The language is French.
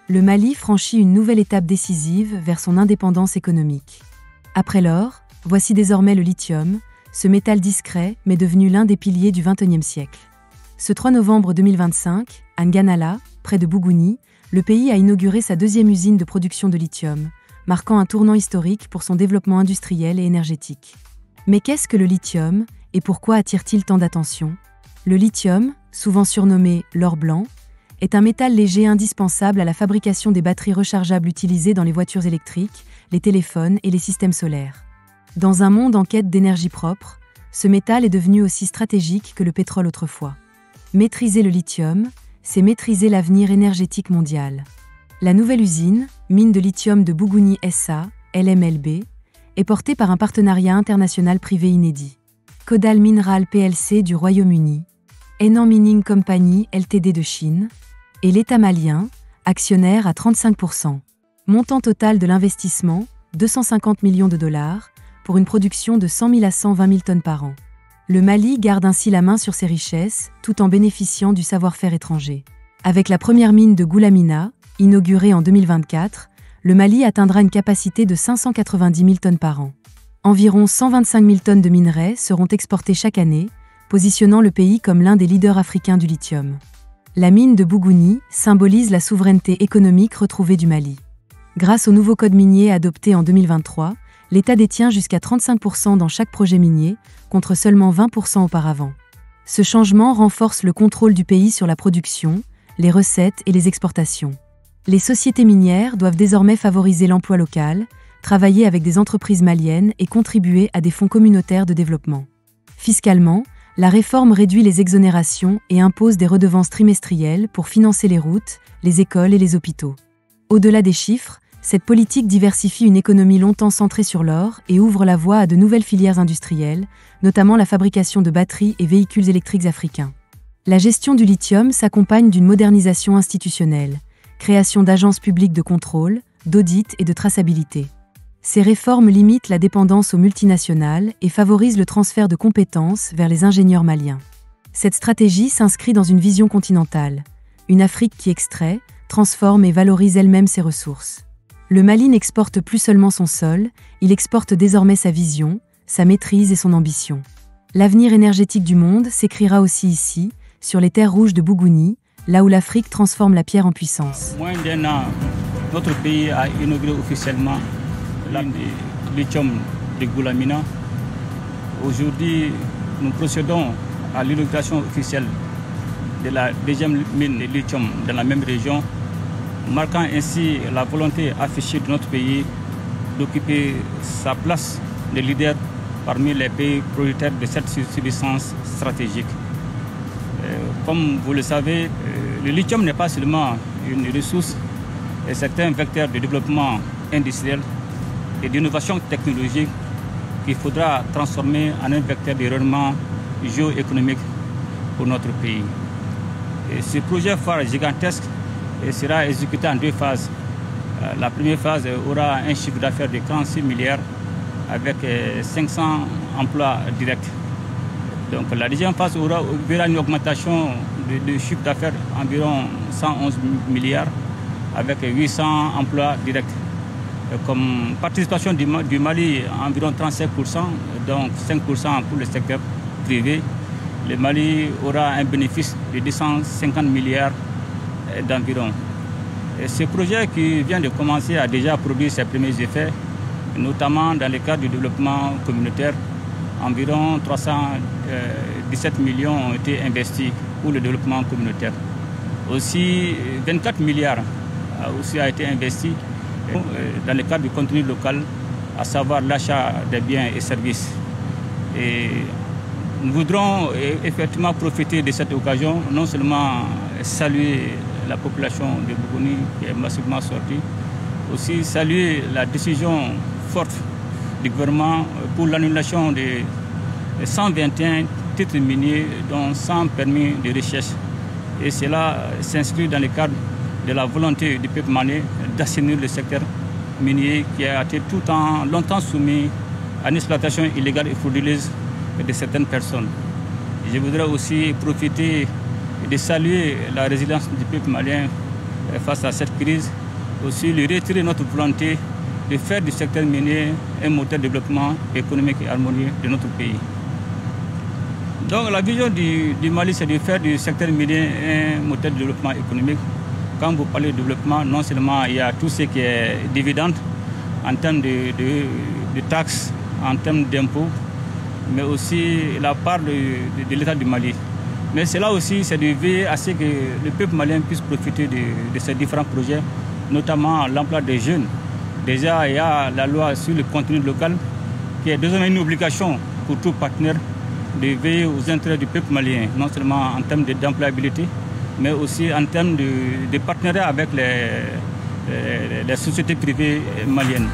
le Mali franchit une nouvelle étape décisive vers son indépendance économique. Après l'or, voici désormais le lithium, ce métal discret mais devenu l'un des piliers du XXIe siècle. Ce 3 novembre 2025, à Nganala, près de Bougouni, le pays a inauguré sa deuxième usine de production de lithium, marquant un tournant historique pour son développement industriel et énergétique. Mais qu'est-ce que le lithium et pourquoi attire-t-il tant d'attention ? Le lithium, souvent surnommé l'or blanc, est un métal léger indispensable à la fabrication des batteries rechargeables utilisées dans les voitures électriques, les téléphones et les systèmes solaires. Dans un monde en quête d'énergie propre, ce métal est devenu aussi stratégique que le pétrole autrefois. Maîtriser le lithium, c'est maîtriser l'avenir énergétique mondial. La nouvelle usine, mine de lithium de Bougouni SA, LMLB, est portée par un partenariat international privé inédit. Kodal Mineral plc du Royaume-Uni, Henan Mining Company Ltd de Chine, et l'État malien, actionnaire à 35%. Montant total de l'investissement, 250 millions de dollars, pour une production de 100 000 à 120 000 tonnes par an. Le Mali garde ainsi la main sur ses richesses, tout en bénéficiant du savoir-faire étranger. Avec la première mine de Goulamina, inaugurée en 2024, le Mali atteindra une capacité de 590 000 tonnes par an. Environ 125 000 tonnes de minerais seront exportées chaque année, positionnant le pays comme l'un des leaders africains du lithium. La mine de Bougouni symbolise la souveraineté économique retrouvée du Mali. Grâce au nouveau code minier adopté en 2023, l'État détient jusqu'à 35% dans chaque projet minier, contre seulement 20% auparavant. Ce changement renforce le contrôle du pays sur la production, les recettes et les exportations. Les sociétés minières doivent désormais favoriser l'emploi local, travailler avec des entreprises maliennes et contribuer à des fonds communautaires de développement. Fiscalement, la réforme réduit les exonérations et impose des redevances trimestrielles pour financer les routes, les écoles et les hôpitaux. Au-delà des chiffres, cette politique diversifie une économie longtemps centrée sur l'or et ouvre la voie à de nouvelles filières industrielles, notamment la fabrication de batteries et véhicules électriques africains. La gestion du lithium s'accompagne d'une modernisation institutionnelle, création d'agences publiques de contrôle, d'audit et de traçabilité. Ces réformes limitent la dépendance aux multinationales et favorisent le transfert de compétences vers les ingénieurs maliens. Cette stratégie s'inscrit dans une vision continentale, une Afrique qui extrait, transforme et valorise elle-même ses ressources. Le Mali n'exporte plus seulement son sol, il exporte désormais sa vision, sa maîtrise et son ambition. L'avenir énergétique du monde s'écrira aussi ici, sur les terres rouges de Bougouni, là où l'Afrique transforme la pierre en puissance. Moins d'un an, notre pays a inauguré officiellement la mine de lithium de Goulamina. Aujourd'hui, nous procédons à l'inauguration officielle de la deuxième mine de lithium dans la même région, marquant ainsi la volonté affichée de notre pays d'occuper sa place de leader parmi les pays producteurs de cette substance stratégique. Comme vous le savez, le lithium n'est pas seulement une ressource, c'est un vecteur de développement industriel et d'innovation technologique qu'il faudra transformer en un vecteur de rayonnement géoéconomique pour notre pays. Et ce projet phare gigantesque sera exécuté en deux phases. La première phase aura un chiffre d'affaires de 46 milliards avec 500 emplois directs. Donc la deuxième phase verra une augmentation de chiffre d'affaires environ 111 milliards avec 800 emplois directs. Comme participation du Mali, environ 35%, donc 5% pour le secteur privé, le Mali aura un bénéfice de 250 milliards d'environ. Ce projet qui vient de commencer a déjà produit ses premiers effets, notamment dans le cadre du développement communautaire. Environ 317 millions ont été investis pour le développement communautaire. Aussi, 24 milliards a été investi dans le cadre du contenu local, à savoir l'achat des biens et services. Et nous voudrons effectivement profiter de cette occasion, non seulement saluer la population de Bougouni qui est massivement sortie, aussi saluer la décision forte du gouvernement pour l'annulation de 121 titres miniers dont 100 permis de recherche. Et cela s'inscrit dans le cadre de la volonté du peuple malien d'assainir le secteur minier qui a été longtemps soumis à une exploitation illégale et frauduleuse de certaines personnes. Je voudrais aussi profiter de saluer la résilience du peuple malien face à cette crise. Aussi, le retirer notre volonté de faire du secteur minier un moteur de développement économique et harmonieux de notre pays. Donc la vision du Mali, c'est de faire du secteur minier un moteur de développement économique. Quand vous parlez de développement, non seulement il y a tout ce qui est dividende en termes de taxes, en termes d'impôts, mais aussi la part de l'État du Mali. Mais cela aussi, c'est de veiller à ce que le peuple malien puisse profiter de ces différents projets, notamment l'emploi des jeunes. Déjà, il y a la loi sur le contenu local qui est désormais une obligation pour tout partenaire de veiller aux intérêts du peuple malien, non seulement en termes d'employabilité, mais aussi en termes de partenariat avec les sociétés privées maliennes.